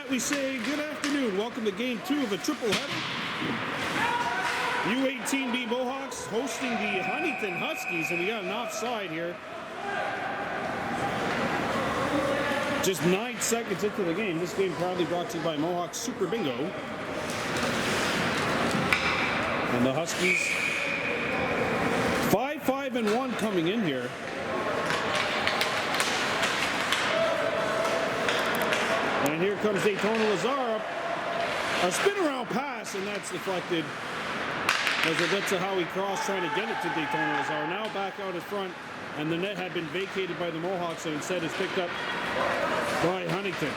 we say good afternoon. Welcome to game 2 of a triple header. U-18 Mohawks hosting the Huntingdon Huskies, and we got an offside here. Just 9 seconds into the game. This game proudly brought to you by Mohawks Super Bingo. And the Huskies 5-5-1 coming in here. And here comes Daytona Lazar. A spin around pass, and that's deflected. As it gets to Howie Cross trying to get it to Daytona Lazar. Now back out in front, and the net had been vacated by the Mohawks, and instead is picked up by Huntingdon.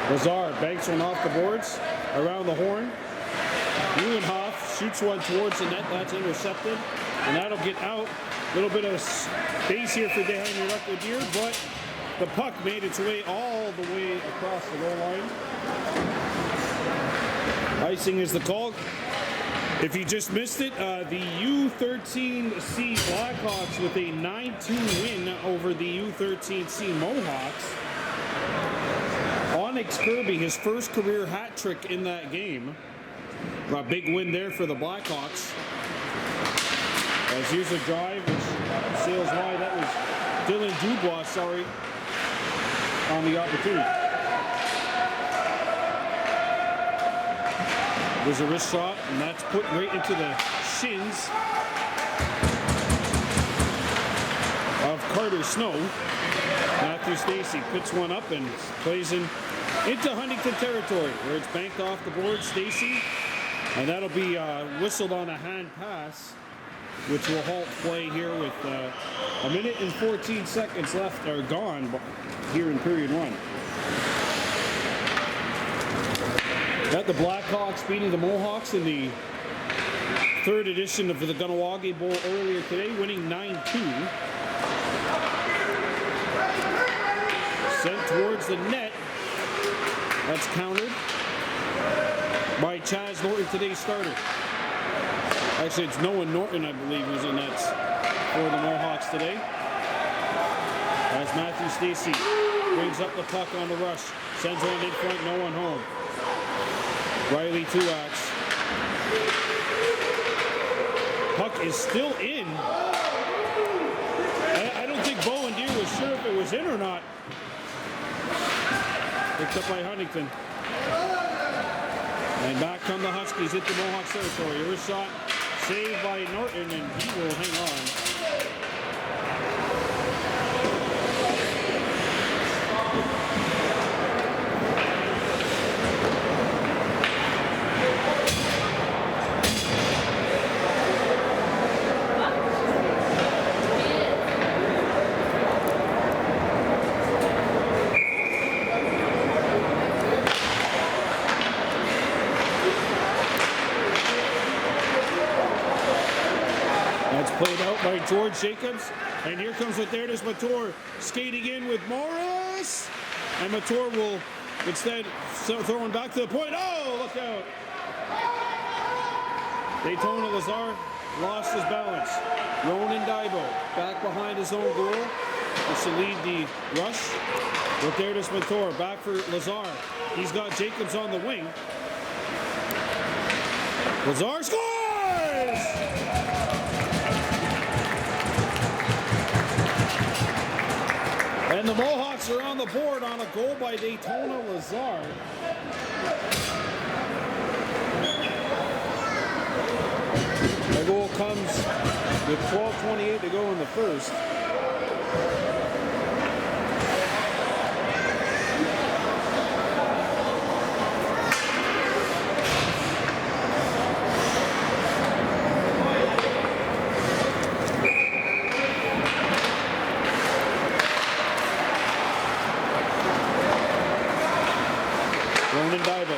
Lazar banks one off the boards, around the horn. Neuenhoff shoots one towards the net, that's intercepted, and that'll get out. A little bit of space here for Daniel Ruckledier, but the puck made its way all the way across the goal line. Icing is the call. If you just missed it, the U-13C Blackhawks with a 9-2 win over the U-13C Mohawks. Onyx Kirby, his first career hat trick in that game. A big win there for the Blackhawks. As here's a drive, which sails wide. That was Dylan Dubois, on the opportunity. There's a wrist shot, and that's put right into the shins of Carter Snow. Matthew Stacy picks one up and plays into Huntingdon territory, where it's banked off the board. Stacy, and that'll be whistled on a hand pass, which will halt play here with a minute and 14 seconds left, or gone here in period 1. Got the Blackhawks beating the Mohawks in the 3rd edition of the Kahnawake Bowl earlier today, winning 9-2. Sent towards the net. That's countered by Chaz Norton, today's starter. Actually, it's Noah Norton, I believe, who's in nets for the Mohawks today. As Matthew Stacy brings up the puck on the rush. Sends one in front, no one home. Riley Tuax. Puck is still in. I don't think Bowen Deere was sure if it was in or not. Picked up by Huntingdon. And back come the Huskies into Mohawks territory. Here's a shot saved by Norton, and he will hang on. Played out by George Jacobs, and here comes Latertis Mator skating in with Morris, and Mator will instead throw one back to the point. Oh, look out! Daytona Lazar lost his balance. Ronan Daibo back behind his own goal, which will lead the rush. Latertis Mator back for Lazar. He's got Jacobs on the wing. Lazar scores! And the Mohawks are on the board on a goal by Daytona Lazar. The goal comes with 12:28 to go in the first.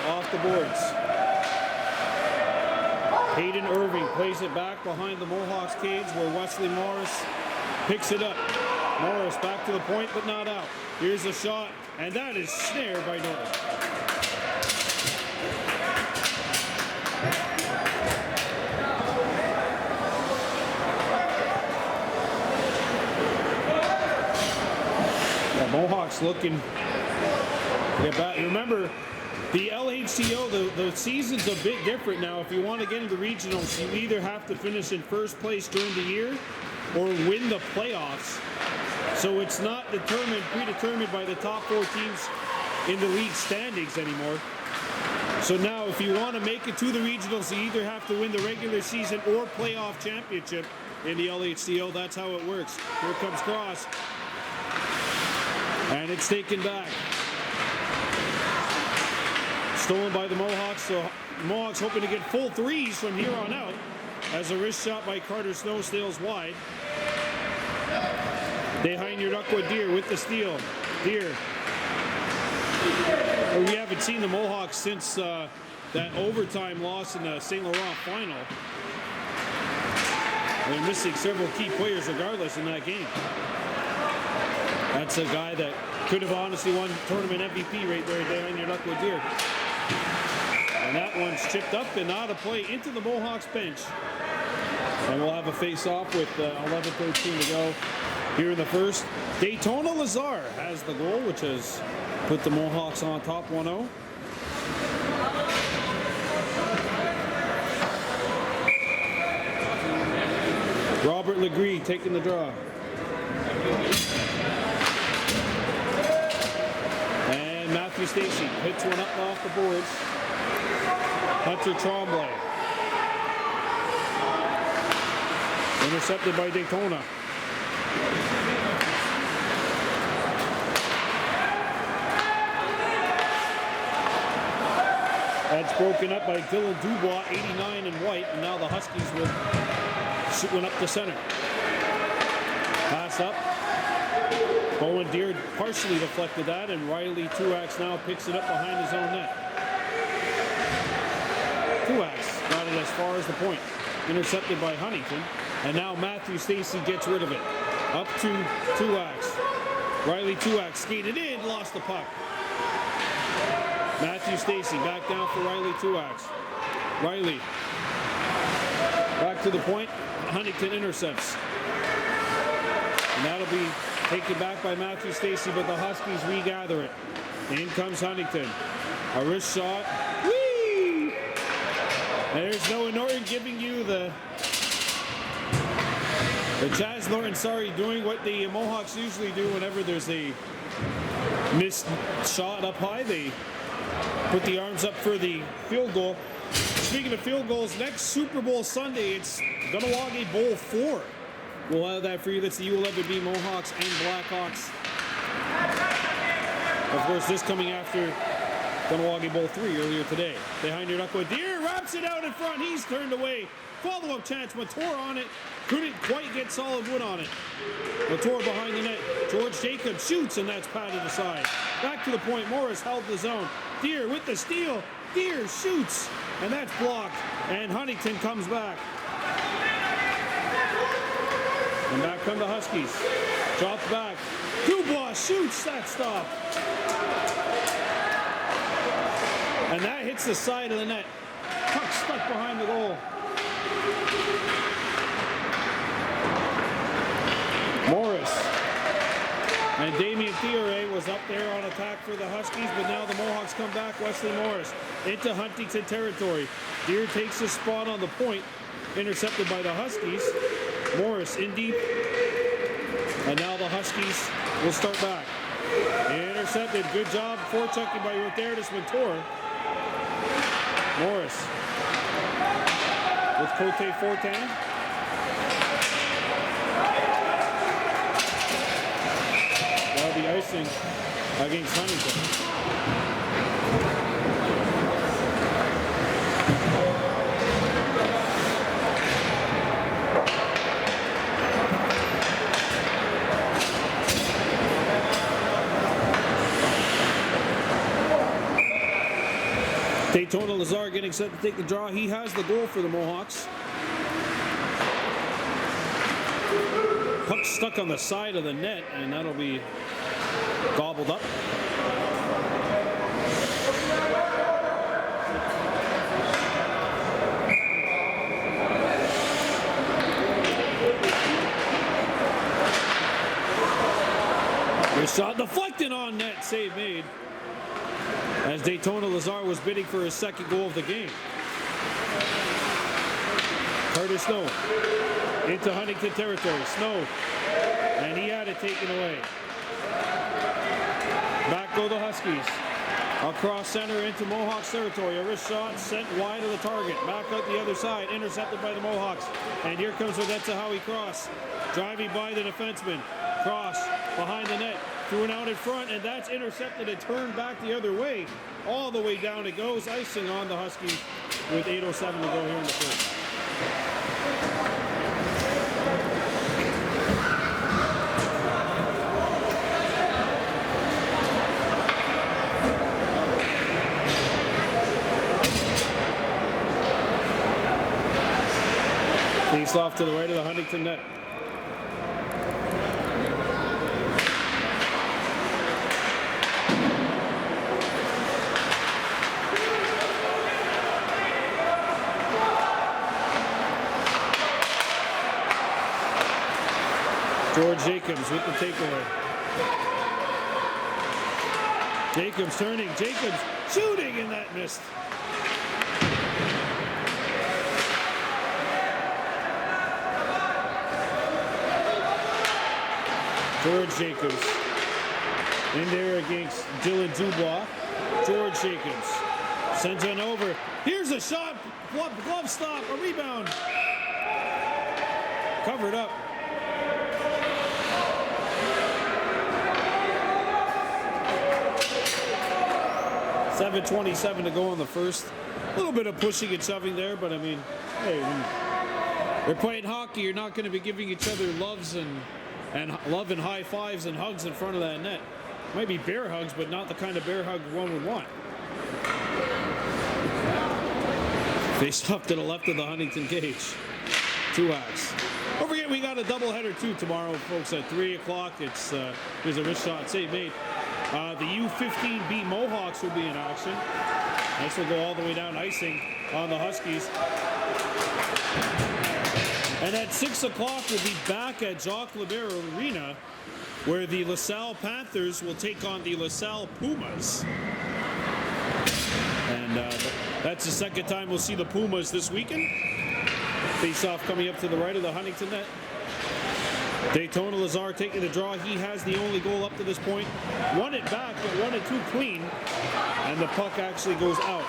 Off the boards. Hayden Irving plays it back behind the Mohawks cage, where Wesley Morris picks it up. Morris back to the point, but not out. Here's a shot, and that is snared by Norton. Mohawks looking to get back. Remember, the LHTO, the season's a bit different now. If you want to get into regionals, you either have to finish in first place during the year or win the playoffs. So it's not predetermined by the top 4 teams in the league standings anymore. So now if you want to make it to the regionals, you either have to win the regular season or playoff championship in the LHTO. That's how it works. Here comes cross. And it's taken back. Stolen by the Mohawks, so Mohawks hoping to get full threes from here on out as a wrist shot by Carter Snow sails wide. They Huntingdon Deer with the steal. Deer. We haven't seen the Mohawks since that overtime loss in the St. Laurent final. They're missing several key players regardless in that game. That's a guy that could have honestly won tournament MVP right there behind your Huntingdon Deer. And that one's chipped up and out of play into the Mohawks bench. And we'll have a face-off with 11:13 to go here in the first. Daytona Lazar has the goal, which has put the Mohawks on top 1-0. Robert Legree taking the draw. And Matthew Stacy hits one up off the boards. Hunter Tremblay. Intercepted by Daytona. That's broken up by Dylan Dubois, 89 in white, and now the Huskies will shoot one up the center. Pass up. Bowen Deere partially deflected that, and Riley Truax now picks it up behind his own net. Truax got it as far as the point. Intercepted by Huntington, and now Matthew Stacy gets rid of it. Up to Truax. Riley Truax skated in, lost the puck. Matthew Stacy back down for Riley Truax. Riley back to the point. Huntington intercepts. And that'll be taken back by Matthew Stacy, but the Huskies regather it. In comes Huntington. A wrist shot. Whee! There's Noah Norton giving you the Chaz Norton, doing what the Mohawks usually do whenever there's a missed shot up high. They put the arms up for the field goal. Speaking of field goals, next Super Bowl Sunday, it's Kahnawake Bowl 4. We'll have that for you. That's the U-11B Mohawks and Blackhawks. Of course, this coming after Kahnawake Bowl 3 earlier today. Behind your Huntingdon Deer wraps it out in front. He's turned away. Follow-up chance. Mator on it. Couldn't quite get solid wood on it. Mator behind the net. George Jacobs shoots, and that's patted aside. Back to the point. Morris held the zone. Deer with the steal. Deer shoots, and that's blocked. And Huntington comes back. And back come the Huskies. Drops back. Dubois shoots. That stop. And that hits the side of the net. Puck stuck behind the goal. Morris. And Damian Thiore was up there on attack for the Huskies, but now the Mohawks come back. Wesley Morris into Huntington territory. Deer takes his spot on the point. Intercepted by the Huskies. Morris in deep. And now the Huskies will start back. Intercepted. Good job forechecking by Rodertus Mentor. Morris with Cote Fortin. That'll be icing against Huntington. Daytona Lazar getting set to take the draw. He has the goal for the Mohawks. Puck stuck on the side of the net, and that'll be gobbled up. Good shot deflected on net. Save made. As Daytona Lazar was bidding for his second goal of the game. Carter Snow into Huntington territory. Snow. And he had it taken away. Back go the Huskies. Across center into Mohawks territory. A wrist shot sent wide of the target. Back out the other side. Intercepted by the Mohawks. And here comes Odetta Howie Cross. Driving by the defenseman. Cross behind the net. Threw it out in front. And that's intercepted and turned back the other way. All the way down it goes. Icing on the Huskies with 8:07 to go here in the first. Face off to the right of the Huntington net. George Jacobs with the takeaway. Jacobs turning. Jacobs shooting, and that missed. George Jacobs in there against Dylan Dubois. George Jacobs sends it over. Here's a shot. Glove stop. A rebound. Covered up. .7:27 to go in the first. A little bit of pushing and shoving there, but I mean, hey, when they're playing hockey, you're not going to be giving each other loves and love and high fives and hugs in front of that net. Might be bear hugs, but not the kind of bear hug one would want. Face up to the left of the Huntington cage. Two hacks. Don't forget, we got a doubleheader too tomorrow, folks, at 3 o'clock. There's a wrist shot save made. The U-15B Mohawks will be in action. This will go all the way down icing on the Huskies. And at 6 o'clock, we'll be back at Jacques Lebert Arena, where the LaSalle Panthers will take on the LaSalle Pumas. And that's the second time we'll see the Pumas this weekend. Face-off coming up to the right of the Huntington net. Daytona Lazar taking the draw. He has the only goal up to this point. Won it back, but 1-2 clean. And the puck actually goes out.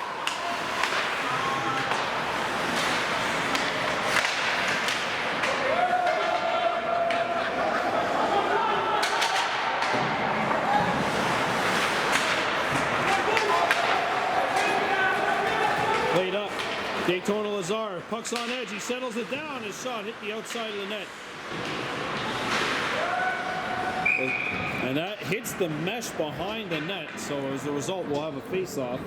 Played up. Daytona Lazar, puck's on edge. He settles it down. His shot hit the outside of the net. And that hits the mesh behind the net, so as a result, we'll have a face-off.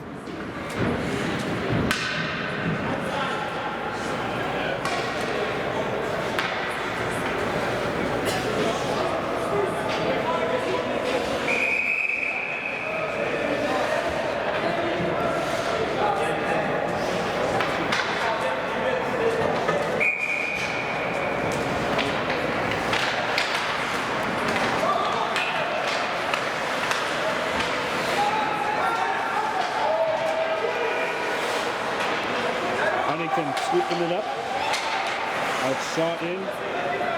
Scooping it up. That's shot in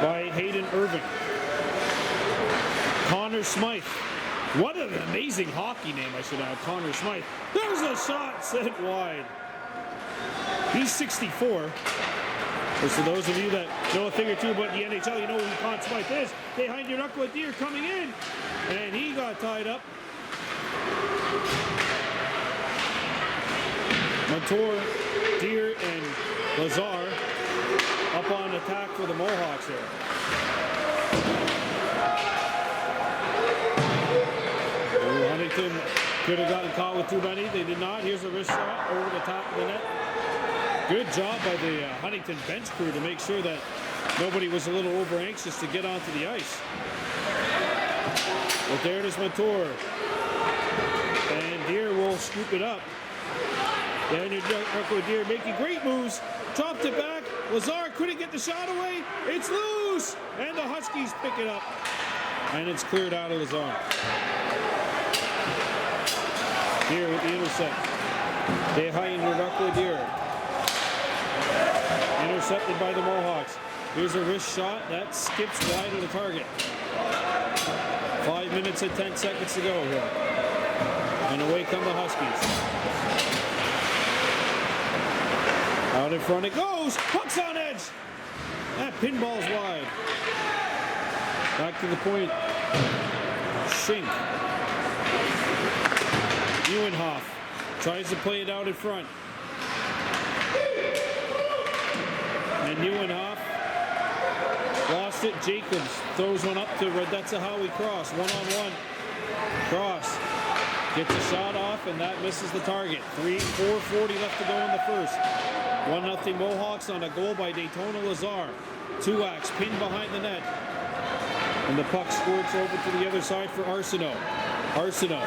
by Hayden Irving. Connor Smythe. What an amazing hockey name, I should add. Connor Smythe. There's a shot sent wide. He's 64. So those of you that know a thing or two about the NHL, you know who Conn Smythe is. Behind your knuckle with Deer coming in. And he got tied up. Montour, Deer, and Lazar up on attack for the Mohawks here. Huntington could have gotten caught with too many. They did not. Here's a wrist shot over the top of the net. Good job by the Huntington bench crew to make sure that nobody was a little over anxious to get onto the ice. But there it is, Montour. And Deer will scoop it up. Daniel Deer making great moves. Dropped it back. Lazar couldn't get the shot away. It's loose. And the Huskies pick it up. and it's cleared out of the zone. Here with the intercept. Behind the Rockwood here. Intercepted by the Mohawks. Here's a wrist shot that skips wide of the target. 5 minutes and 10 seconds to go here. And away come the Huskies. Out in front it goes. Puck's on edge. That pinball's wide. Back to the point. Shink. Neuenhoff tries to play it out in front. And Neuenhoff lost it. Jacobs throws one up to Radetza Howie Cross. One-on-one. Cross gets a shot off, and that misses the target. 4:40 left to go in the first. 1-0 Mohawks on a goal by Daytona Lazar. Tuax pinned behind the net. And the puck squirts over to the other side for Arsenault. Arsenault.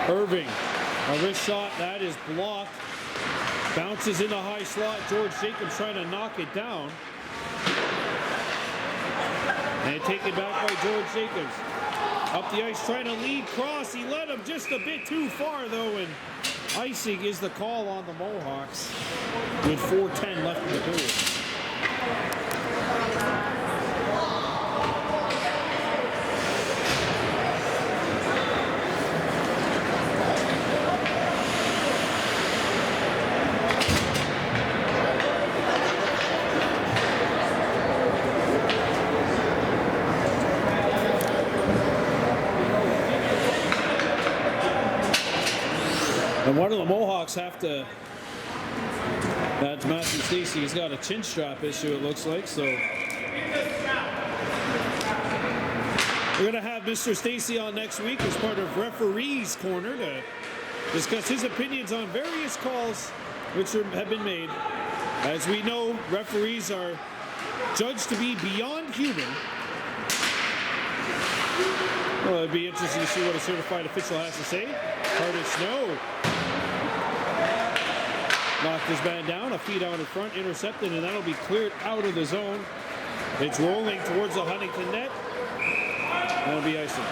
Irving. A wrist shot. That is blocked. Bounces in the high slot. George Jacobs trying to knock it down. And taken back by George Jacobs. Up the ice trying to lead Cross. He led him just a bit too far though, and icing is the call on the Mohawks with 4:10 left in the period. And one of the Mohawks have to, that's Matthew Stacey, he's got a chin strap issue it looks like, so. We're gonna have Mr. Stacey on next week as part of Referee's Corner to discuss his opinions on various calls which have been made. As we know, referees are judged to be beyond human. Well, it'd be interesting to see what a certified official has to say. Carter Snow knocked his man down, a feed out in front, intercepted, and that'll be cleared out of the zone. It's rolling towards the Huntingdon net. That'll be icing.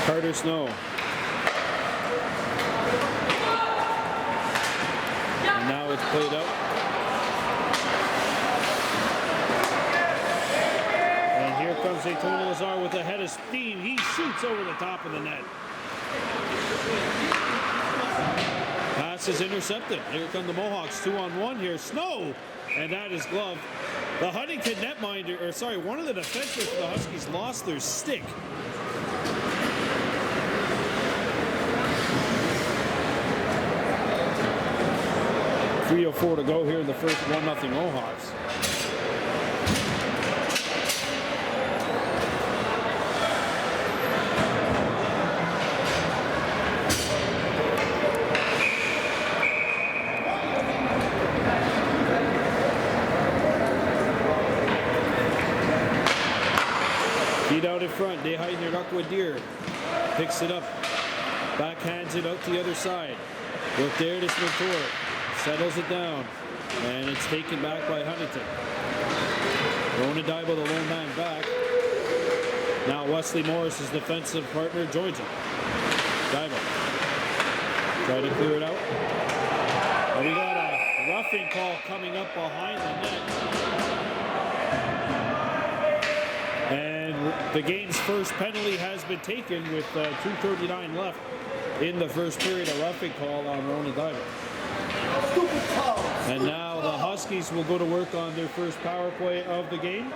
Carter Snow. And now it's played out. And here comes Daytona Lazar with a head of steam. He shoots over the top of the net. Pass is intercepted. Here come the Mohawks, 2-on-1 here. Snow, and that is gloved. The Huntingdon netminder, or sorry, one of the defensemen for the Huskies lost their stick. 3:04 to go here in the first. 1-0 Mohawks. Feed out in front. They hide near Rockwood Deer. Picks it up. Backhands it out the other side. Work there to Smentor. Settles it down, and it's taken back by Huntingdon. Rona Daibo, the lone man, back. Now Wesley Morris, his defensive partner, joins him. Daibo. Try to clear it out. And we got a roughing call coming up behind the net. And the game's first penalty has been taken with 2:39 left in the first period. A roughing call on Rona Daibo. And now the Huskies will go to work on their first power play of the game.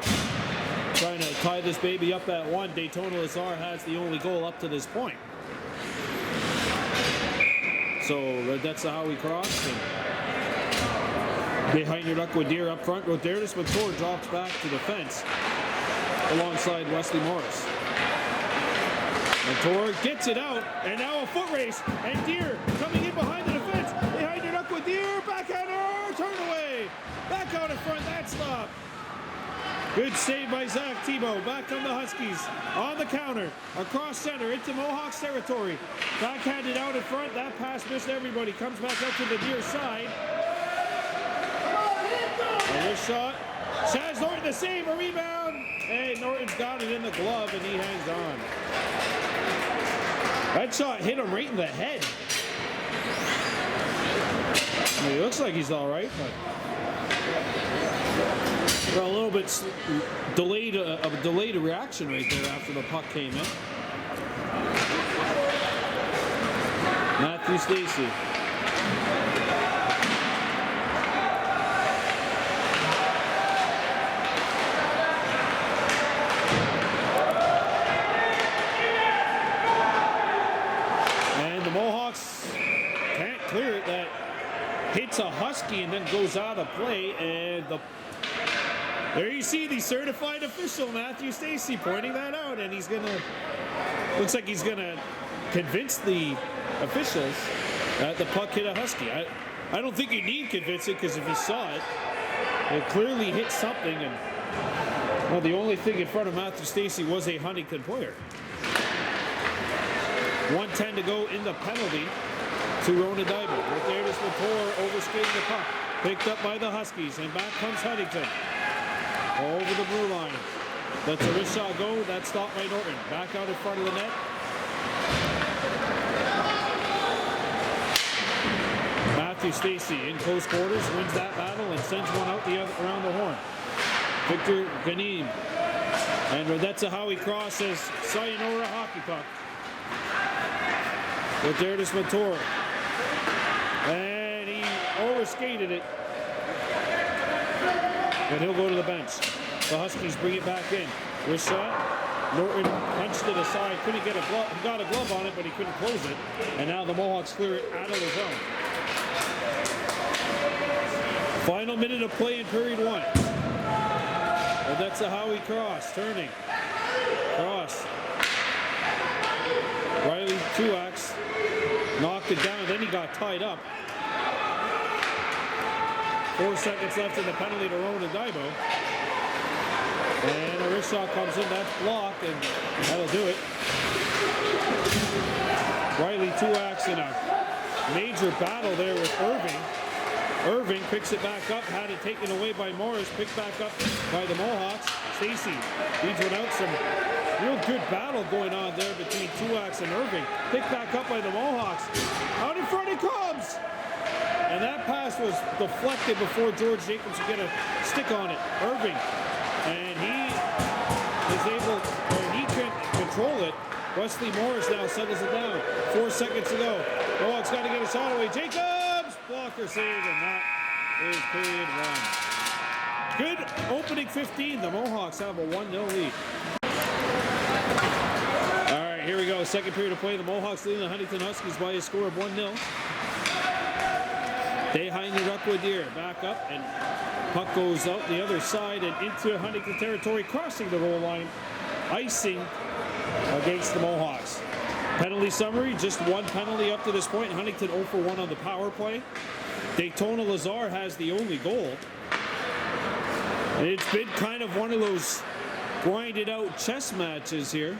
Trying to tie this baby up at 1. Daytona Lazar has the only goal up to this point. So that's how we crossed. Behind your luck with Deer up front. Rodertis Mator drops back to the fence alongside Wesley Morris. Mator gets it out, and now a foot race, and Deer coming in behind the defense. Behind your luck with Deer, backhander, turn away. Back out in front, that stop. Good save by Zach Tebow. Back on the Huskies. On the counter. Across center into Mohawks territory. Backhanded out in front. That pass missed everybody. Comes back out to the near side. And this shot. Chaz Norton the save. A rebound. Hey, Norton's got it in the glove and he hangs on. That shot hit him right in the head. I mean, it looks like he's all right, but a little bit delayed, a delayed reaction right there after the puck came in. Matthew Stacy. And the Mohawks can't clear it. That hits a Husky and then goes out of play, and there you see the certified official, Matthew Stacy, pointing that out, and he's gonna, looks like he's gonna convince the officials that the puck hit a Husky. I don't think you need convincing, because if you saw it, it clearly hit something, and well, the only thing in front of Matthew Stacy was a Huntingdon player. 1:10 to go in the penalty to Rona Daibo. Rodertis Mator overskating the puck, picked up by the Huskies, and back comes Huntingdon. Over the blue line. Lets a wrist shot go. That's stopped by Norton. Back out in front of the net. Matthew Stacy in close quarters wins that battle and sends one out around the horn. Victor Ganim. And that's a Howie Cross says sayonara hockey puck. Rodertis Mator. And he overskated it. And he'll go to the bench. The Huskies bring it back in. Wrist shot. Norton punched it aside. Couldn't get a glove. He got a glove on it, but he couldn't close it. And now the Mohawks clear it out of the zone. Final minute of play in period one. And that's a Howie Cross turning. Cross. Riley Truax knocked it down. Then he got tied up. 4 seconds left in the penalty to Rona Daibo. And a wrist shot comes in. That's blocked, and that'll do it. Riley Truax in a major battle there with Irving. Irving picks it back up, had it taken away by Morris, picked back up by the Mohawks. Stacy leads one out. Some real good battle going on there between Truax and Irving. Picked back up by the Mohawks. Out in front he comes! And that pass was deflected before George Jacobs could get a stick on it. Irving. And he is able, or he can control it. Wesley Morris now settles it down. 4 seconds to go. Mohawks got to get a shot away. Jacobs! Blocker save, and that is period one. Good opening 15. The Mohawks have a 1-0 lead. All right, here we go. Second period of play. The Mohawks leading the Huntingdon Huskies by a score of 1-0. Behind your luck with Deer. Back up, and puck goes out the other side and into Huntingdon territory, crossing the goal line. Icing against the Mohawks. Penalty summary, just one penalty up to this point. Huntingdon 0 for 1 on the power play. Daytona Lazar has the only goal. It's been kind of one of those grinded out chess matches here.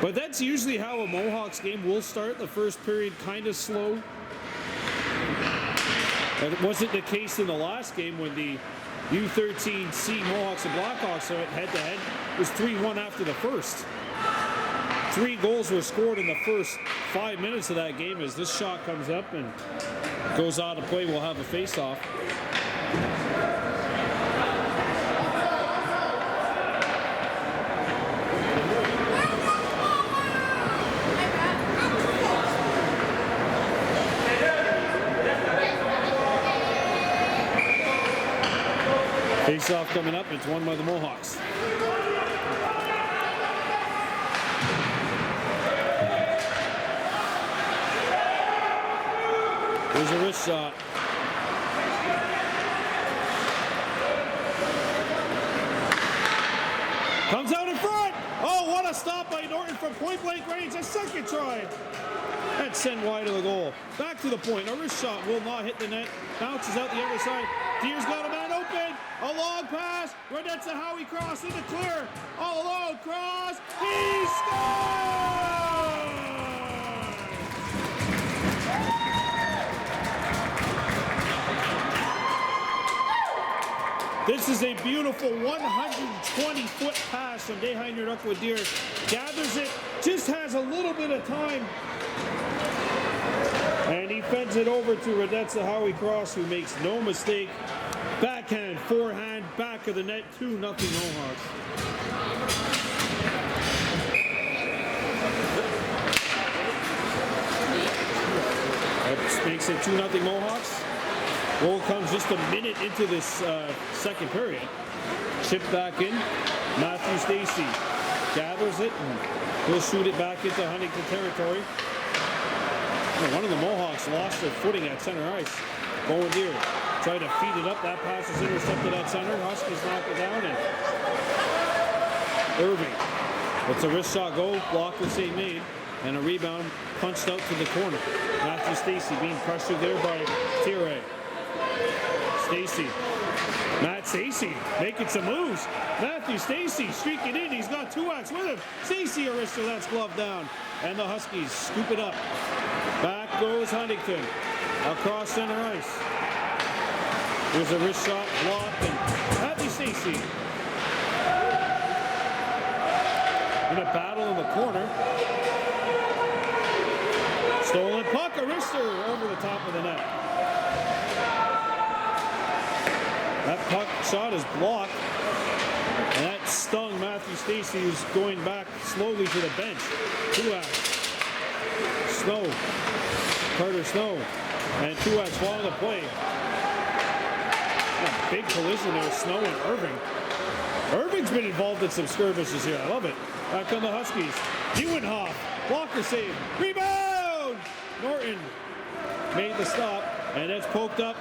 But that's usually how a Mohawks game will start. The first period kind of slow. It wasn't the case in the last game when the U-13C Mohawks and Blackhawks went head-to-head. It was 3-1 after the first. 3 goals were scored in the first 5 minutes of that game as this shot comes up and goes out of play. We'll have a face-off. Face-off coming up. It's won by the Mohawks. There's a wrist shot. Comes out in front. Oh, what a stop by Norton from point-blank range. A second try. That's sent wide of the goal. Back to the point. A wrist shot will not hit the net. Bounces out the other side. Deer's got a man open. A long pass. Redet's a Howie cross into clear. All alone. Cross. He scores! This is a beautiful 120-foot pass from Dehainer Duckwood Deer. Gathers it, just has a little bit of time. And he fends it over to Redetza Howie Cross, who makes no mistake. Backhand, forehand, back of the net, 2-0 Mohawks. That makes it 2-0 Mohawks. Goal comes just a minute into this second period. Chipped back in. Matthew Stacy gathers it and he'll shoot it back into Huntingdon territory. One of the Mohawks lost their footing at center ice. Bowen Deer tried to feed it up. That pass is intercepted at center. Huskies knock it down and Irving. It's a wrist shot goal. Blocker St. Maid. And a rebound punched out to the corner. Matthew Stacy being pressured there by Thierry. Stacy. Matt Stacy making some moves. Matthew Stacy streaking in. He's got Tuax with him. Stacy Aristo, that's glove down. And the Huskies scoop it up. Back goes Huntingdon. Across center ice. There's a wrist shot blocked and Matthew Stacy. In a battle in the corner. Stolen puck. Aristo over the top of the net. That puck shot is blocked, and that stung Matthew Stacy, who's going back slowly to the bench. Tuax, Snow, Carter Snow, and Tuax following the play. A big collision there, Snow and Irving. Irving's been involved in some skirmishes here. I love it. Back on the Huskies. Ewenhoff, blocker save, rebound! Norton made the stop, and that's poked up.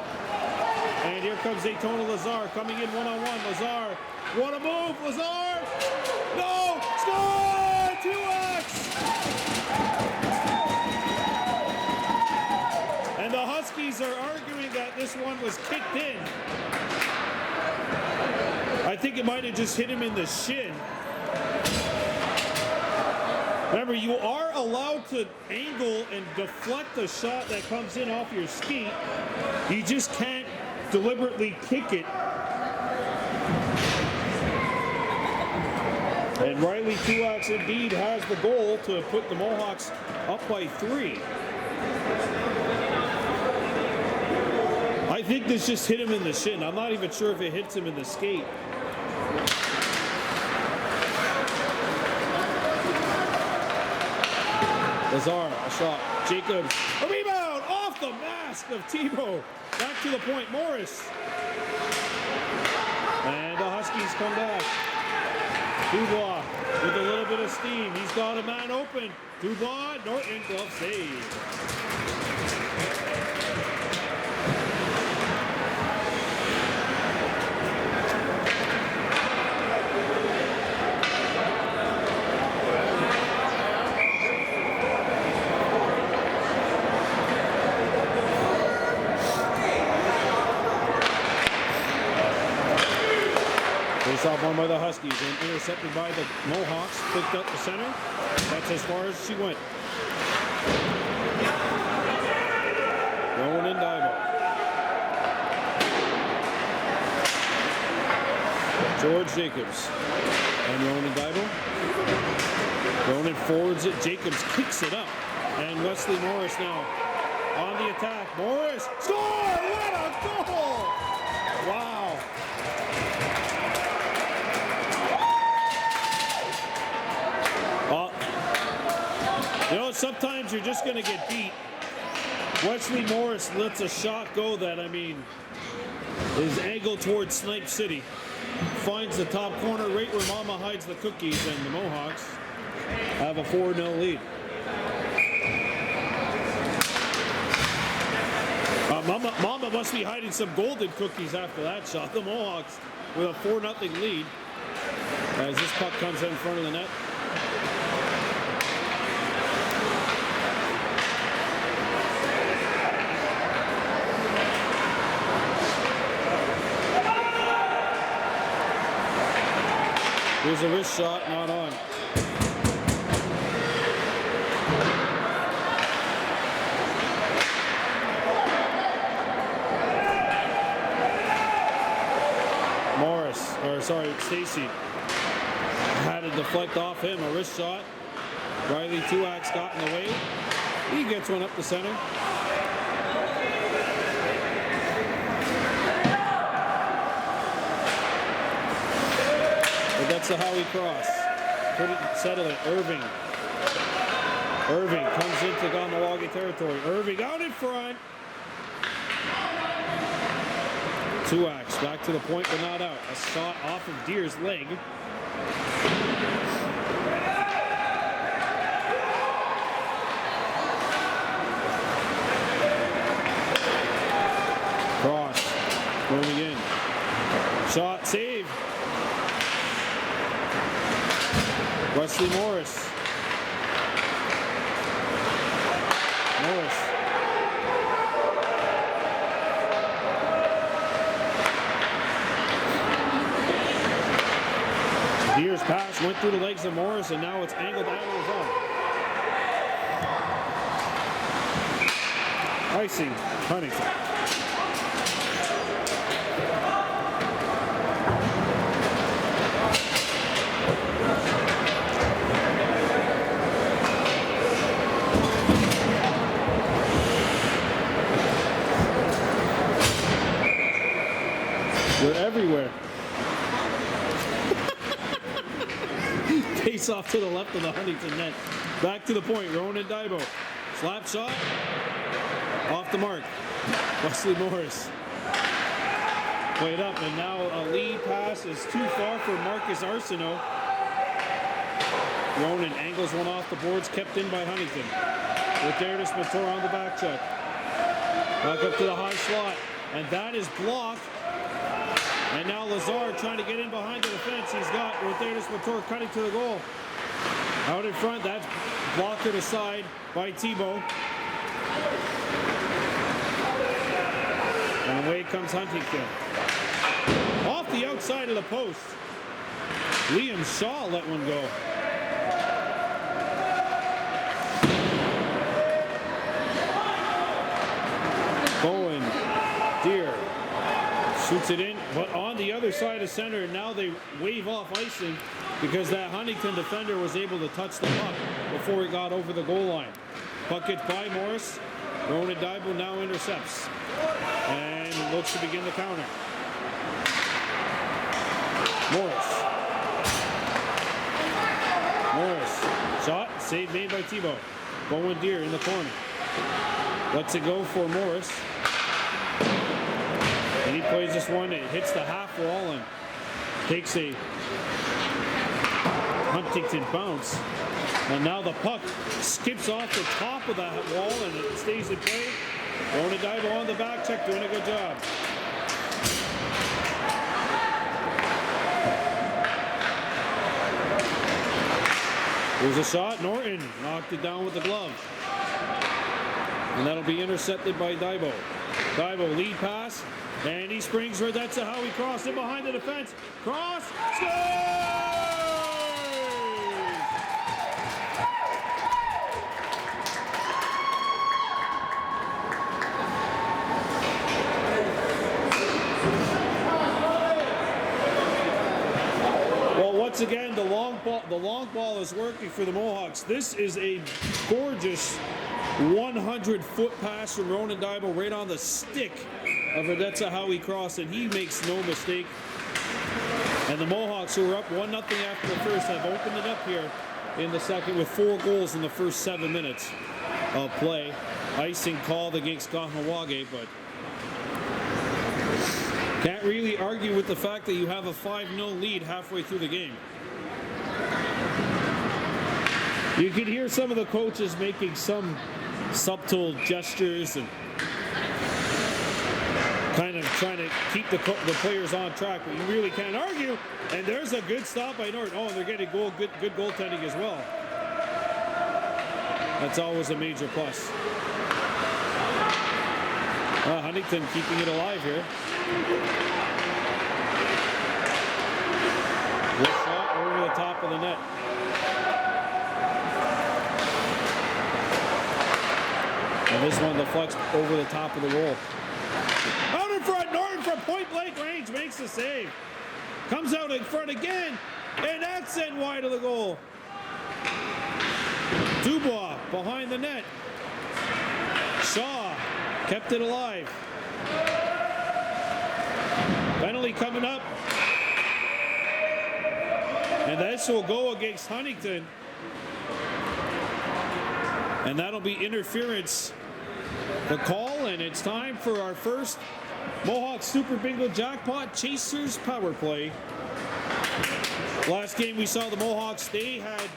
And here comes Daytona Lazar coming in one-on-one. Lazar, what a move, Lazar! No! Score! 2x! And the Huskies are arguing that this one was kicked in. I think it might have just hit him in the shin. Remember, you are allowed to angle and deflect a shot that comes in off your ski. You just can't deliberately kick it. And Riley Tuax indeed has the goal to put the Mohawks up by 3. I think this just hit him in the shin. I'm not even sure if it hits him in the skate. Lazar, a shot. Jacobs, a rebound off the mask of Tebow. Back to the point, Morris. And the Huskies come back. Dubois with a little bit of steam. He's got a man open. Dubois, Norton, glove save. Shot won by the Huskies and intercepted by the Mohawks. Flicked up the center. That's as far as she went. Rowan Dival. George Jacobs. And Rowan Dival. Rowan forwards it. Jacobs kicks it up. And Wesley Morris now on the attack. Morris. Score! What a goal! Wow. You know, sometimes you're just going to get beat. Wesley Morris lets a shot go that, I mean, is angled towards Snipe City. Finds the top corner right where Mama hides the cookies, and the Mohawks have a 4-0 lead. Mama must be hiding some golden cookies after that shot. The Mohawks with a 4-0 lead. as this puck comes in front of the net. Here's a wrist shot, not on. Stacy had to deflect off him, a wrist shot. Riley Tuax got in the way. He gets one up the center. But that's the Howie cross. Couldn't settle it. Irving comes into Kahnawake territory. Irving out in front. Tuax back to the point but not out. A shot off of Deer's leg. Cross. Moving in. Shot save. Wesley Morris. Deer's pass went through the legs of Morris, and now it's angled out of the zone. Icing, Huntingdon. They're everywhere. Face off to the left of the Huntingdon net. Back to the point. Ronan Daibo. Slap shot. Off the mark. Wesley Morris. Played up, and now a lead pass is too far for Marcus Arsenault. Ronan angles one off the boards, kept in by Huntingdon. With Darius Mator on the back check. Back up to the high slot. And that is blocked. And now Lazar trying to get in behind the defense. He's got Rotatus Mator cutting to the goal. Out in front, that's blocked to the side by Thibault. And away comes Huntingdon. Off the outside of the post. Liam Shaw let one go. Bowen, Deer. Shoots it in, but on the other side of center, now they wave off icing because that Huntingdon defender was able to touch the puck before he got over the goal line. Puck gets by Morris. Ronan Daibo now intercepts and looks to begin the counter. Morris. Shot, save made by Thibault. Bowen Deer in the corner. Lets it go for Morris. And he plays this one, it hits the half wall and takes a Huntingdon bounce. And now the puck skips off the top of that wall and it stays in play. Ronan Daibo on the back check, doing a good job. There's a shot, Norton knocked it down with the glove. And that'll be intercepted by Daibo. Daibo lead pass. And he springs where that's how he crossed in behind the defense. Cross, scores! Well, once again, the long ball is working for the Mohawks. This is a gorgeous 100-foot pass from Ronan Daibo right on the stick of Radetza Howie Cross, and he makes no mistake. And the Mohawks, who are up 1-0 after the first, have opened it up here in the second with 4 goals in the first 7 minutes of play. Icing called against Kahnawake, but can't really argue with the fact that you have a 5-0 lead halfway through the game. You can hear some of the coaches making some subtle gestures and kind of trying to keep the players on track, but you really can't argue. And there's a good stop by Norton. Oh, and they're getting good goaltending as well. That's always a major plus. Huntingdon keeping it alive here. This shot over the top of the net. And this one deflects over the top of the goal. Out in front, Norton from point blank range makes the save. Comes out in front again, and that's sent wide of the goal. Dubois behind the net. Shaw kept it alive. Penalty coming up. And this will go against Huntingdon. And that'll be interference. The call, and it's time for our first Mohawks Super Bingo Jackpot Chasers power play. Last game we saw the Mohawks, they had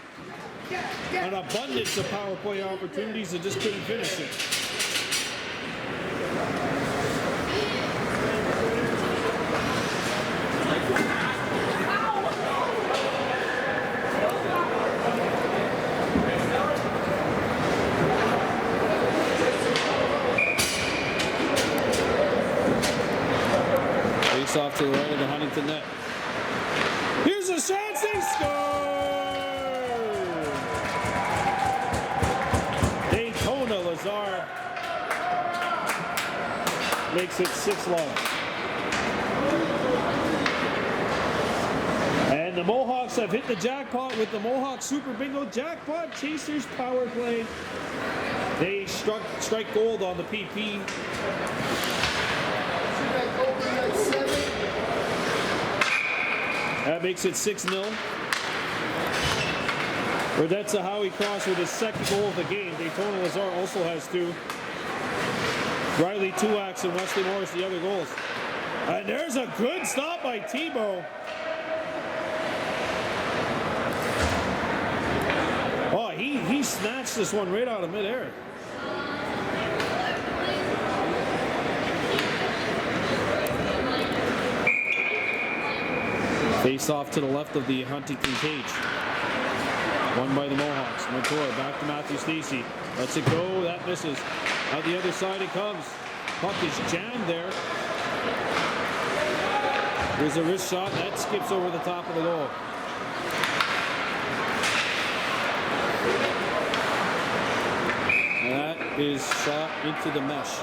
an abundance of power play opportunities and just couldn't finish it. Face off to the right of the Huntingdon net. Here's a chance, they score! Daytona Lazar makes it 6-love. And the Mohawks have hit the jackpot with the Mohawk Super Bingo Jackpot Chasers power play. They strike gold on the PP. That makes it 6-0. Redetza Howie Cross with his second goal of the game. Daytona Lazar also has 2. Riley Tuax and Wesley Morris the other goals. And there's a good stop by Tebow. Oh, he snatched this one right out of midair. Face off to the left of the Huntingdon cage. Won by the Mohawks. Montour back to Matthew Stacey. Lets it go. That misses. Out the other side it comes. Puck is jammed there. There's a wrist shot. That skips over the top of the goal. And that is shot into the mesh.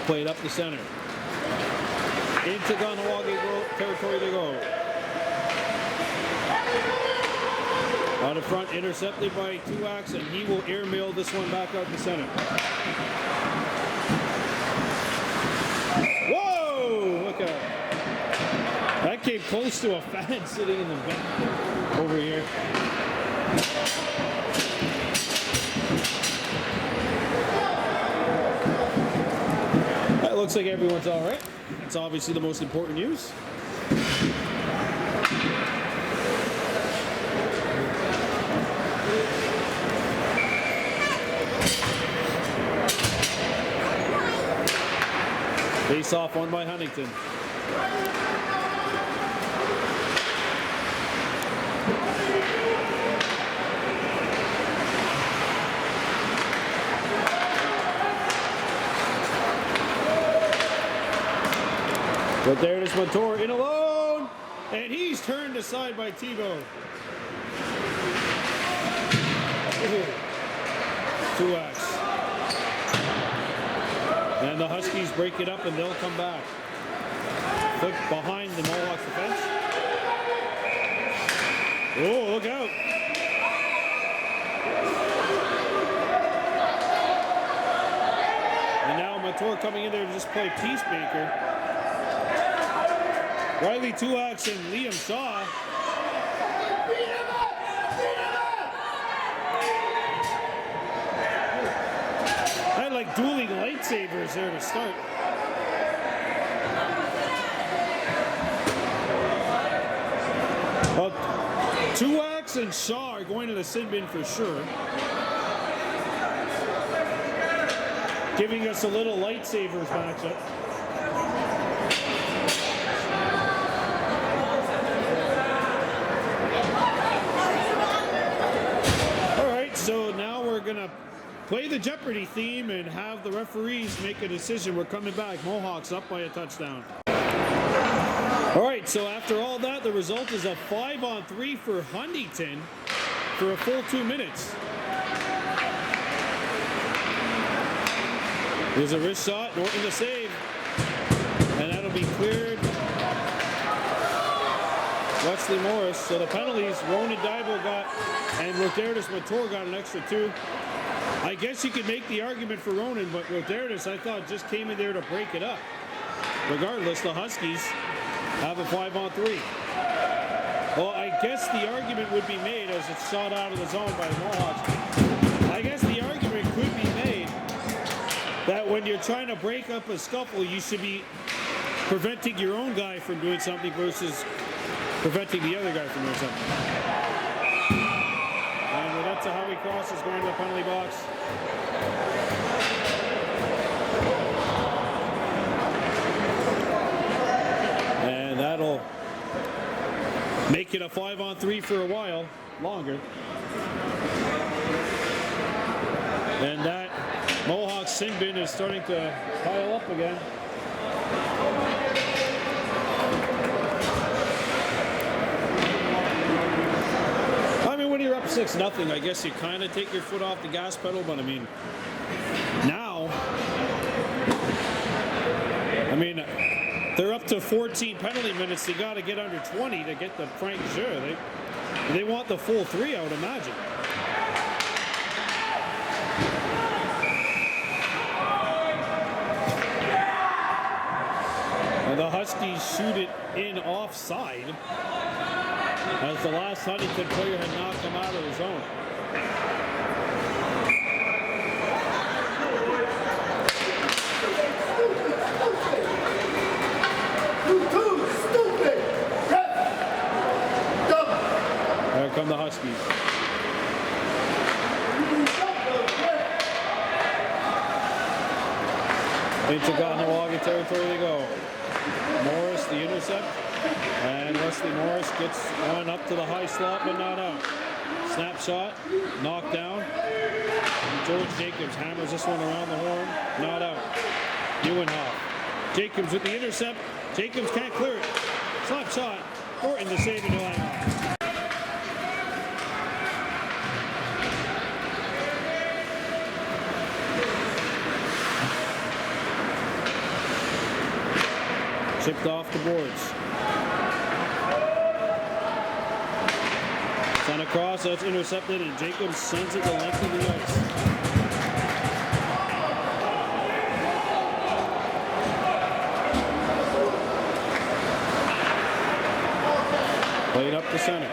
Played up the center. Into Kahnawake territory to go. On the front, intercepted by Tuax, and he will airmail this one back out the center. Whoa! Look out. That came close to a fan sitting in the back over here. Looks like everyone's all right. It's obviously the most important news. Face off won by Huntingdon. But there it is, Montour in alone, and he's turned aside by Tebow. 2x. And the Huskies break it up, and they'll come back. Flick behind the Mohawks defense. Oh, look out. And now Montour coming in there to just play peacemaker. Riley Tuax and Liam Shaw like dueling lightsabers there to start. Well, Tuax and Shaw are going to the sin bin for sure. Giving us a little lightsabers matchup. Alright, so now we're gonna play the Jeopardy theme and have the referees make a decision. We're coming back. Mohawks up by a touchdown. Alright, so after all that, the result is a 5-on-3 for Huntingdon for a full 2 minutes. There's a wrist shot, Norton to save, and that'll be cleared. Wesley Morris. So the penalties, Ronan Daibo got, and Rodertis Mator got an extra 2. I guess you could make the argument for Ronan, but Rodertis, I thought, just came in there to break it up. Regardless, the Huskies have a 5-on-3. Well, I guess the argument would be made as it's shot out of the zone by the Mohawks. I guess the argument could be made that when you're trying to break up a scuffle, you should be preventing your own guy from doing something versus preventing the other guy from doing something. And that's a Howie Cross is going to the penalty box. And that'll make it a 5-on-3 for a while longer. And that Mohawk sin bin is starting to pile up again. I mean, when you're up 6-0, I guess you kind of take your foot off the gas pedal, but I mean, now, they're up to 14 penalty minutes. They got to get under 20 to get the Frank Jure. They want the full 3, I would imagine. And the Huskies shoot it in offside as the last Huntingdon player had knocked them out of the zone. There come the Huskies. Into Kahnawake territory they go. Morris, the intercept. And Wesley Morris gets one up to the high slot, but not out. Snapshot, knocked down. George Jacobs hammers this one around the horn, not out. Ewenhoff. Jacobs with the intercept. Jacobs can't clear it. Slap shot. Thornton to save it to line. Chipped off the boards. Sent across, that's intercepted, and Jacobs sends it the length of the ice. Played up the center.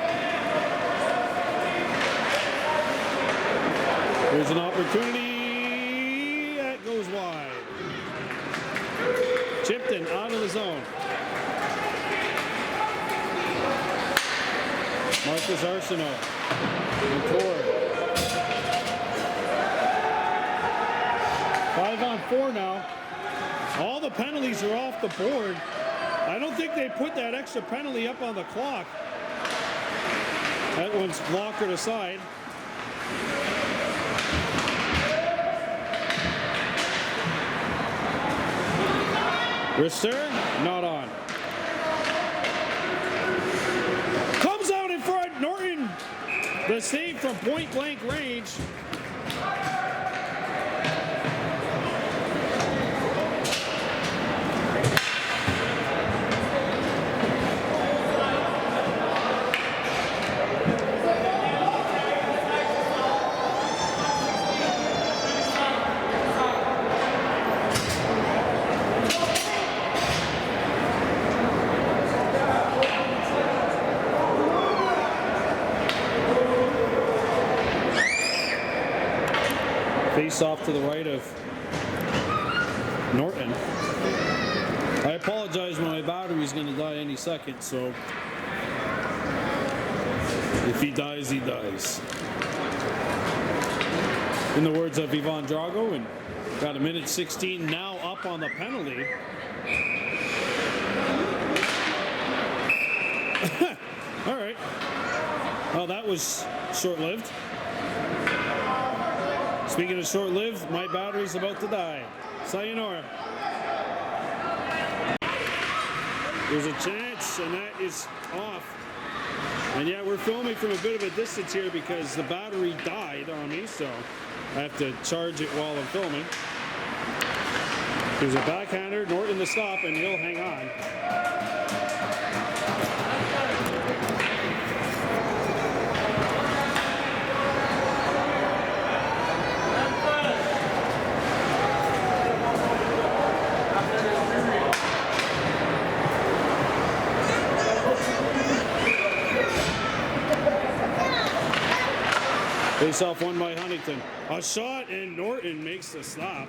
Here's an opportunity. That goes wide. Chipton out of the zone. Marcus Arsenault. Record. 5-on-4 now. All the penalties are off the board. I don't think they put that extra penalty up on the clock. That one's blockered aside. Rister, not on. Comes out in front, Norton. The save from point blank range. Face off to the right of Norton. I apologize, my battery's going to die any second, so if he dies, he dies. In the words of Ivan Drago, and got a minute 16 now up on the penalty. All right. Well, that was short-lived. Speaking of short-lived, my battery's about to die. Sayonara. There's a chance, and that is off. And yeah, we're filming from a bit of a distance here because the battery died on me, so I have to charge it while I'm filming. There's a backhander, Norton to stop, and he'll hang on. Face off won by Huntingdon. A shot, and Norton makes the stop.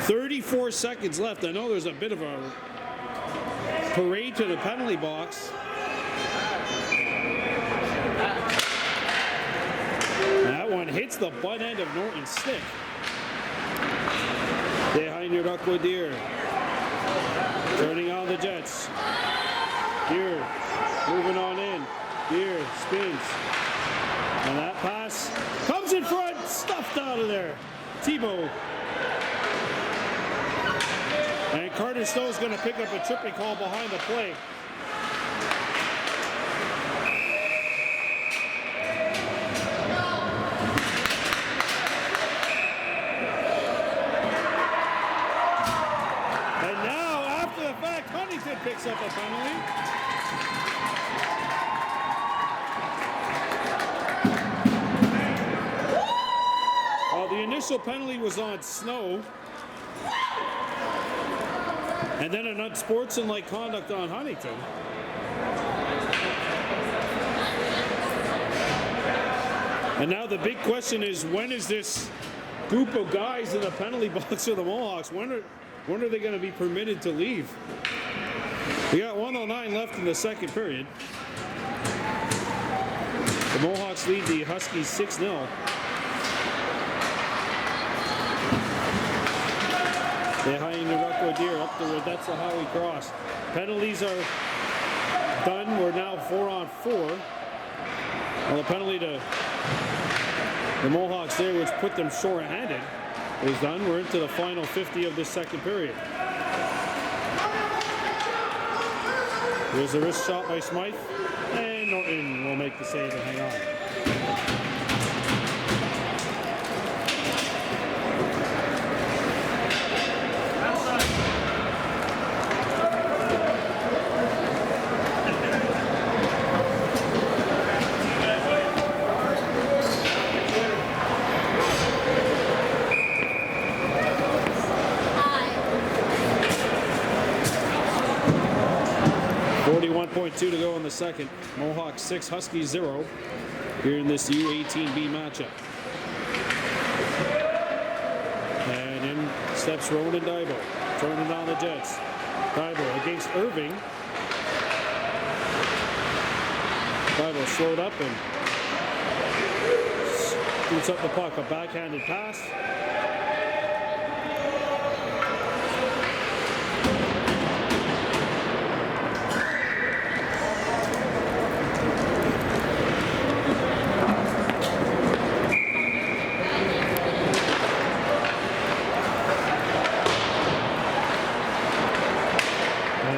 34 seconds left. I know there's a bit of a parade to the penalty box. That one hits the butt end of Norton's stick. Behind your duck with Deer. Turning on the Jets. Deer moving on in. Deer spins. And that pass comes in front, stuffed out of there. Tebow. And Carter Stowe's going to pick up a tripping call behind the play. And now, after the fact, Huntingdon picks up a penalty. The initial penalty was on Snow, and then an unsportsmanlike conduct on Huntingdon. And now the big question is, when is this group of guys in the penalty box for the Mohawks, when are they going to be permitted to leave? We got 1:09 left in the second period. The Mohawks lead the Huskies 6-0. Behind the Ruckwood Deer up the Rodetza Howie cross. Penalties are done. We're now 4-on-4. Well, the penalty to the Mohawks there, which put them short-handed, is done. We're into the final 50 of this second period. There's a wrist shot by Smythe, and Norton will make the save and hang on. 41.2 to go in the second. Mohawks 6, Huskies 0 here in this U-18B matchup. And in steps Rowan and Daibo, turning on the Jets. Daibo against Irving. Daibo slowed up and scoots up the puck. A backhanded pass.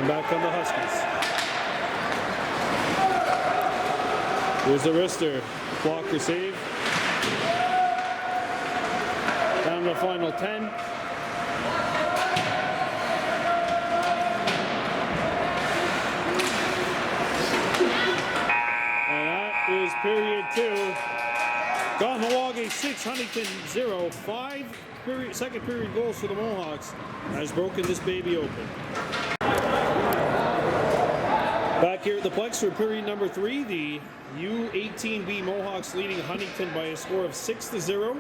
Back on the Huskies. Here's the wrister. Blocker save. Down to the final 10. And that is period 2. Kahnawake 6, Huntingdon 0. 5 second period goals for the Mohawks has broken this baby open. Back here at the Plex for period number 3, the U-18B Mohawks leading Huntingdon by a score of 6-0.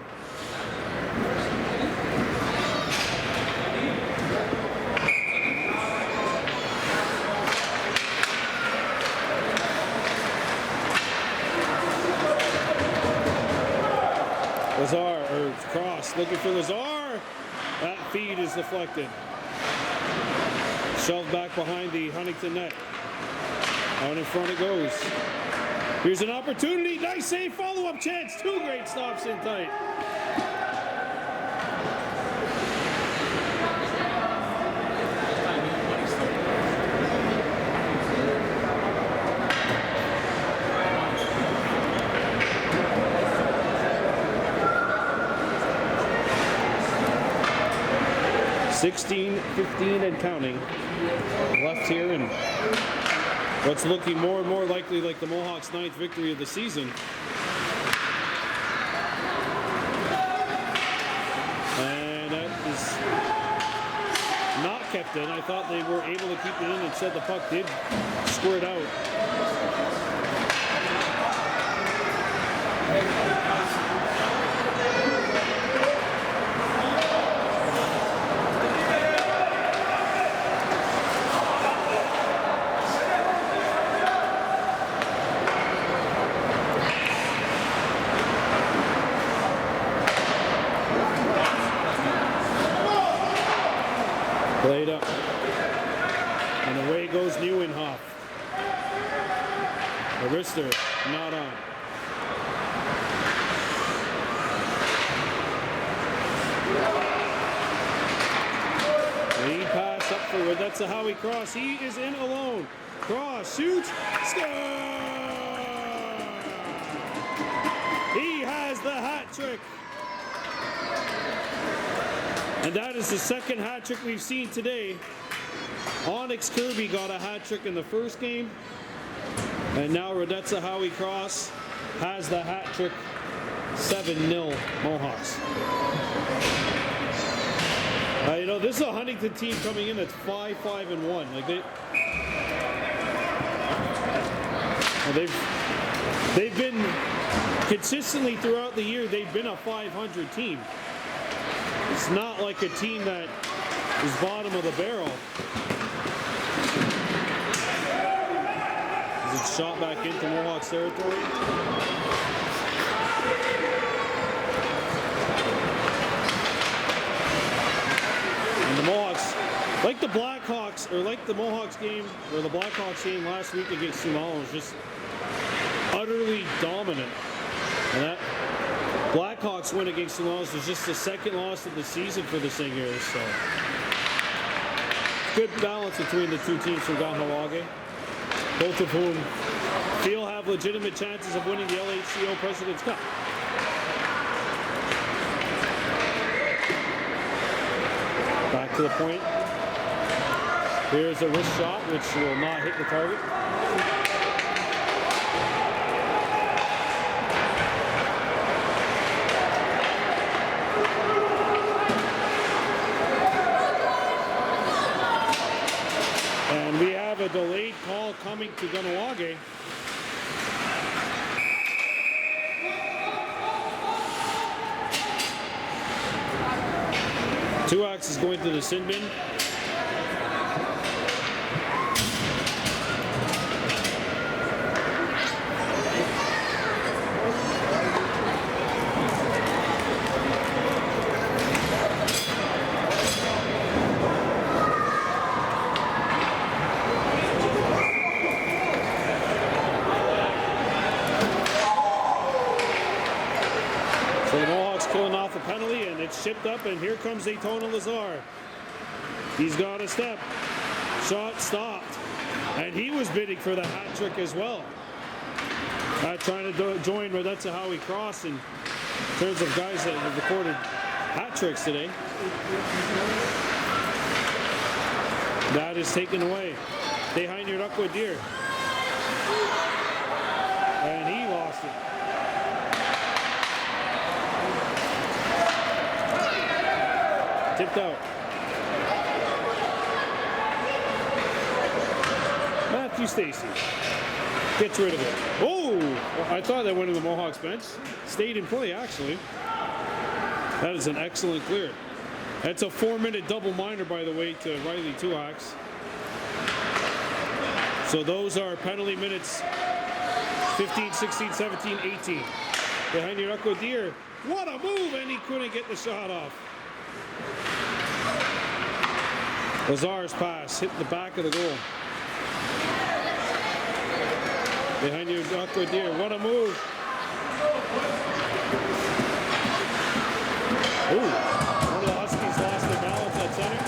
Lazar, or cross, looking for Lazar. That feed is deflected. Shoved back behind the Huntingdon net. Out in front it goes. Here's an opportunity. Nice save, follow-up chance. 2 great stops in tight. (16-15) and counting left here, and what's looking more and more likely like the Mohawks' 9th victory of the season. And that is not kept in. I thought they were able to keep it in. Instead, the puck did squirt out. Played up. And away goes Neuenhoff. The wrister not on. Lead pass up for that's a Howie Cross. He is in alone. Cross shoots. Score! He has the hat trick. And that is the second hat trick we've seen today. Onyx Kirby got a hat trick in the first game. And now Rodetza Howie Cross has the hat trick. 7-0 Mohawks. You know, this is a Huntingdon team coming in that's 5-5-1. Like they've been consistently throughout the year, they've been a 500 team. It's not like a team that is bottom of the barrel. Is it shot back into Mohawks territory? And the Mohawks, like the Blackhawks, or like the Mohawks game, or the Blackhawks game last week against Sumal, was just utterly dominant. And that Blackhawks win against the Laws was just the second loss of the season for the Singers, so good balance between the two teams from Kahnawake, both of whom feel have legitimate chances of winning the LHTO President's Cup. Back to the point. Here's a wrist shot, which will not hit the target. And we have a delayed call coming to Kahnawake. Tuax is going to the sin bin. So the Mohawks pulling off a penalty, and it's shipped up, and here comes Daytona Lazar. He's got a step. Shot stopped. And he was bidding for the hat trick as well. Trying to join Rodetza Howie Cross in terms of guys that have recorded hat tricks today. That is taken away. Behind your Duckwood Deer. And he lost it. Tipped out. Matthew Stacy gets rid of it. Oh! I thought that went to the Mohawks bench. Stayed in play, actually. That is an excellent clear. That's a 4-minute double minor, by the way, to Riley Tuax. So those are penalty minutes 15, 16, 17, 18. Behind your Uncle Deer. What a move, and he couldn't get the shot off. Lazar's pass hit the back of the goal. Behind your Uncle Deer. What a move. Ooh, one of the Huskies lost their balance at center.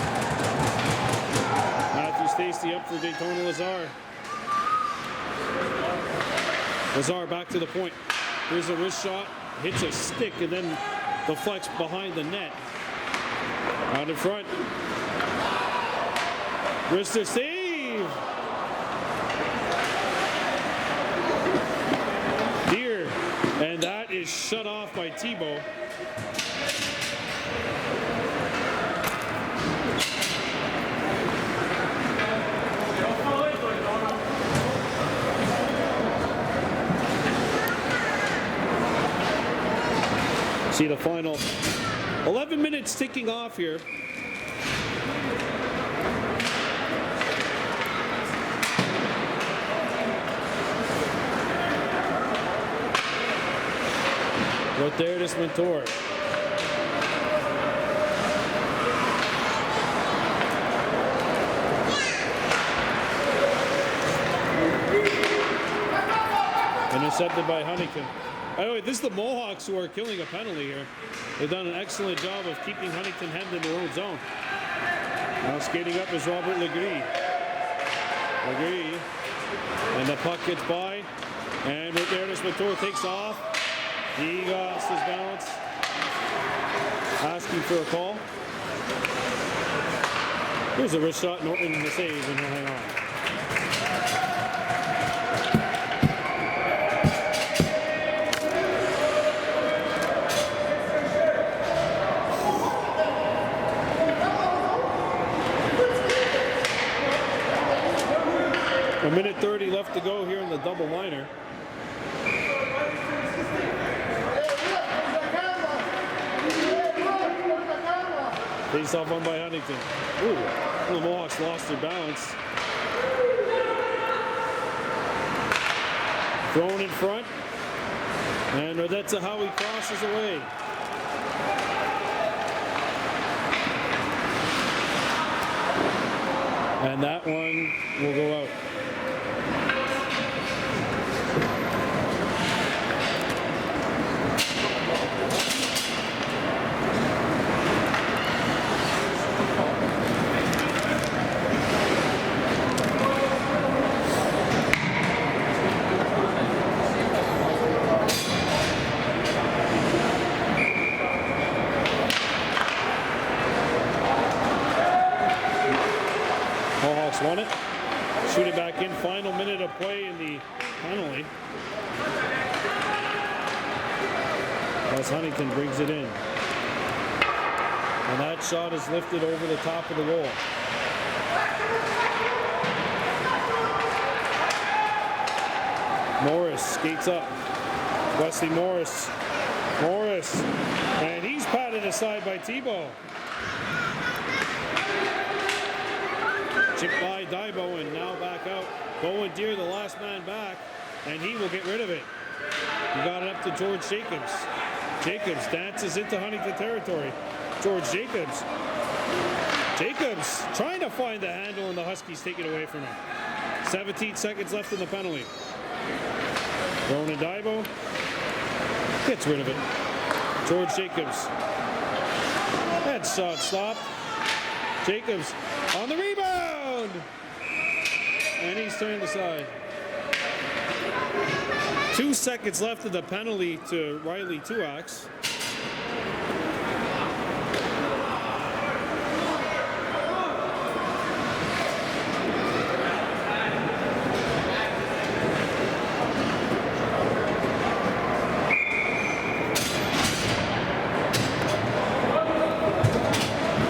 Matthew Stacy up for Daytona Lazar. Lazar back to the point. Here's a wrist shot, hits a stick, and then deflects behind the net. Out in front. Wrister save! Deer, and that is shut off by Tebow. See the final 11 minutes ticking off here. Right there, this Mentor. Intercepted by Huntingdon. By the way, this is the Mohawks who are killing a penalty here. They've done an excellent job of keeping Huntingdon hemmed in their own zone. Now skating up is Robert Legree. And the puck gets by. And right there, this Mentor takes off. He lost his balance. Asking for a call. Here's a wrist shot, Norton in the save, and he'll hang on. A minute 30 left to go here in the double minor. Face off on by Huntingdon. Ooh, the Mohawks lost their balance. Thrown in front. And that's how he crosses away. And that one will go out. Mohawks won it. Shoot it back in. Final minute of play in the penalty. As Huntingdon brings it in. And that shot is lifted over the top of the goal. Morris skates up. Wesley Morris. And he's patted aside by Tebow. Chipped by Dybo and now back out. Bowen Deere, the last man back, and he will get rid of it. He got it up to George Jacobs. Jacobs dances into Huntingdon territory. George Jacobs. Jacobs trying to find the handle, and the Huskies take it away from him. 17 seconds left in the penalty. Ronan Dybo gets rid of it. George Jacobs. That shot stopped. Jacobs on the rebound! And he's turned aside. 2 seconds left of the penalty to Riley Tuax.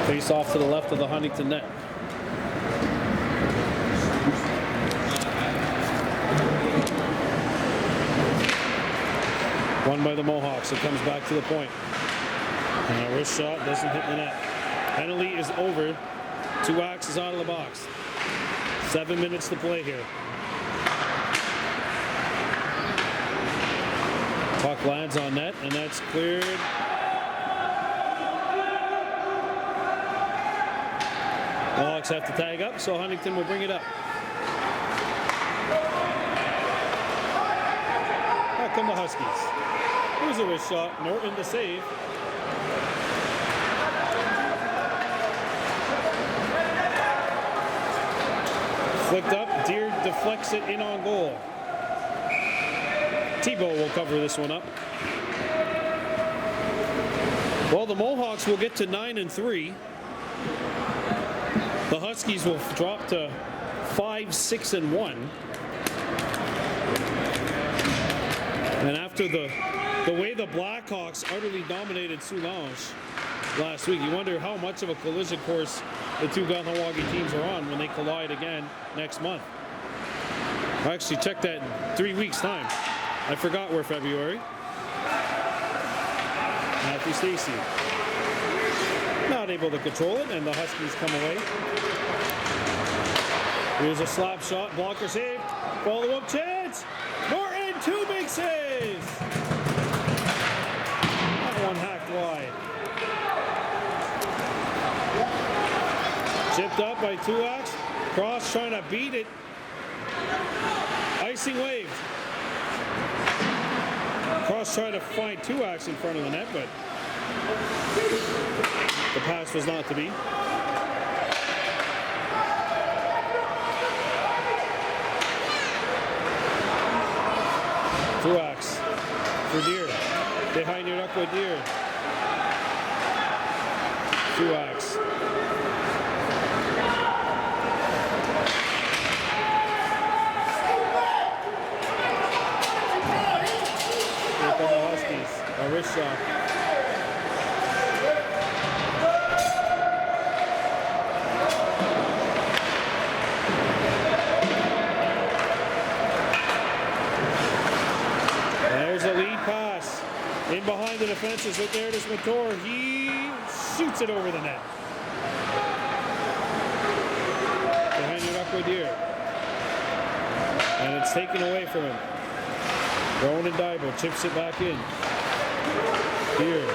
Face off to the left of the Huntingdon net. by the Mohawks. It comes back to the point. And a wrist shot doesn't hit the net. Penalty is over. 2 axes out of the box. 7 minutes to play here. Puck lands on net, and that's cleared. Mohawks have to tag up, so Huntingdon will bring it up. Back come the Huskies. Here's a wrist shot. Norton to save. Flicked up. Deer deflects it in on goal. Thibault will cover this one up. Well, the Mohawks will get to 9-3. The Huskies will drop to 5-6-1. And after the way the Blackhawks utterly dominated Soulange last week, you wonder how much of a collision course the two Kahnawake teams are on when they collide again next month. I actually checked that in 3 weeks' time. I forgot we're February. Matthew Stacy not able to control it, and the Huskies come away. Here's a slap shot, blocker save, follow-up chance. Norton, 2 big saves. That one hacked wide. Chipped up by Tuax. Cross trying to beat it. Icing waved. Cross trying to find Tuax in front of the net, but the pass was not to be. Tuax for Deer. Behind your Uckwood Deer. Tuax. Here come the Huskies. A wrist shot. In behind the defenses with Erdis Mator. He shoots it over the net. Behind your Uckwood Deer. And it's taken away from him. Rowan Daibo chips it back in. Deer.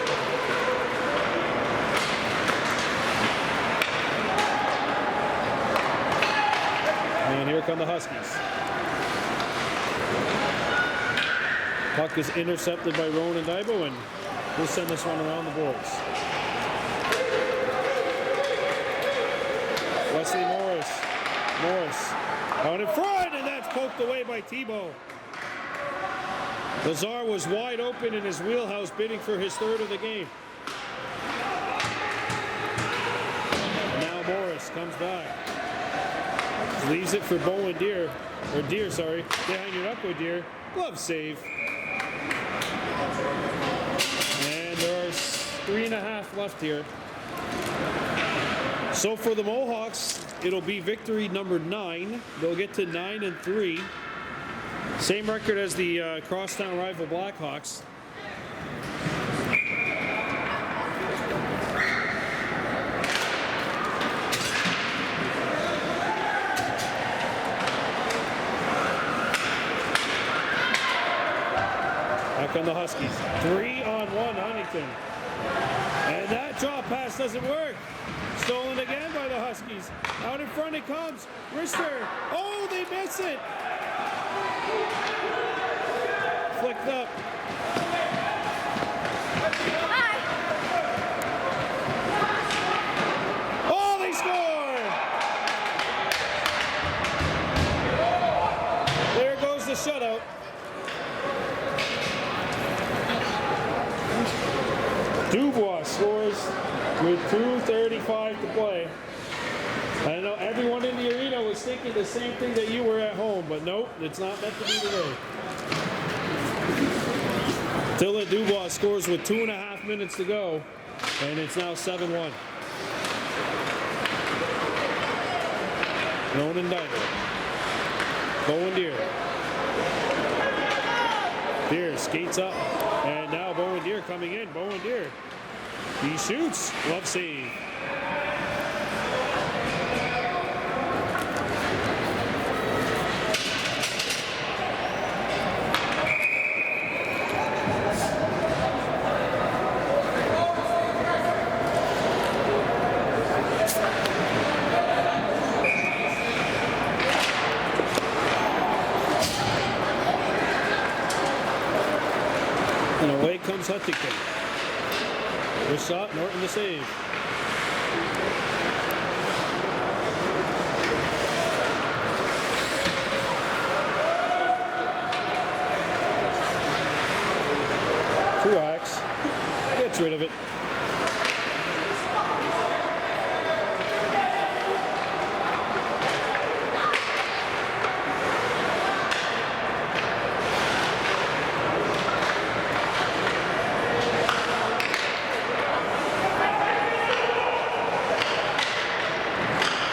And here come the Huskies. Puck is intercepted by Rowan Daibo, and we'll send this one around the boards. Wesley Morris. Morris out in front, and that's poked away by Thibault. Lazar was wide open in his wheelhouse, bidding for his 3rd of the game. And now Morris comes back. Leaves it for Bowen Deer, or Deer, sorry, behind your Uckwood Deer. Glove save. And there are 3.5 left here. So for the Mohawks, it'll be victory number 9. They'll get to 9-3. Same record as the crosstown rival Blackhawks. Back on the Huskies. 3-on-1 Huntingdon. And that drop pass doesn't work. Stolen again by the Huskies. Out in front it comes. Rister. Oh, they miss it. Flicked up. Oh, they score! There goes the shutout. Dubois scores with 2:35 to play. I know everyone in the arena was thinking the same thing that you were at home, but nope, it's not meant to be today. Dylan Dubois scores with 2.5 minutes to go, and it's now 7-1. Ronan Daibo. Bowen Deer. Deer skates up. And now Bowen Deere coming in. Bowen Deere. He shoots. Glove save. And away comes Huntingdon. Good shot, Norton the save. Truax gets rid of it.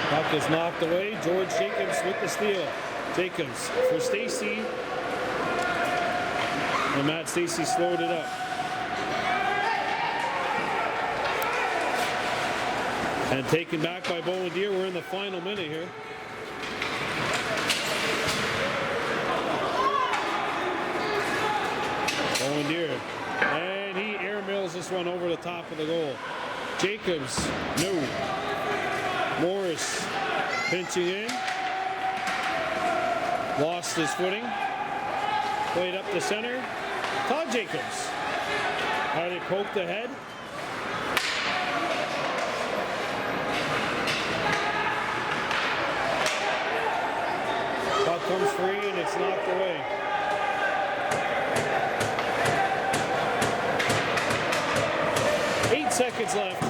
Puck is knocked away. George Jacobs with the steal. Jacobs for Stacy. And Matt Stacy slowed it up. And taken back by Bowen Deere. We're in the final minute here. Bowen Deere. And he airmails this one over the top of the goal. Jacobs, no. Morris pinching in. Lost his footing. Played up the center. Todd Jacobs had it poked ahead. Puck comes free and it's knocked away. Eight seconds left.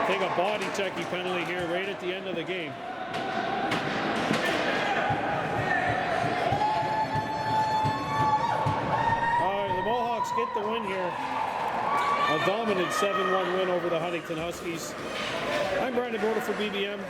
Take a body checking penalty here right at the end of the game. The Mohawks get the win here. A dominant 7-1 win over the Huntingdon Huskies. I'm Brandon Border for BBM.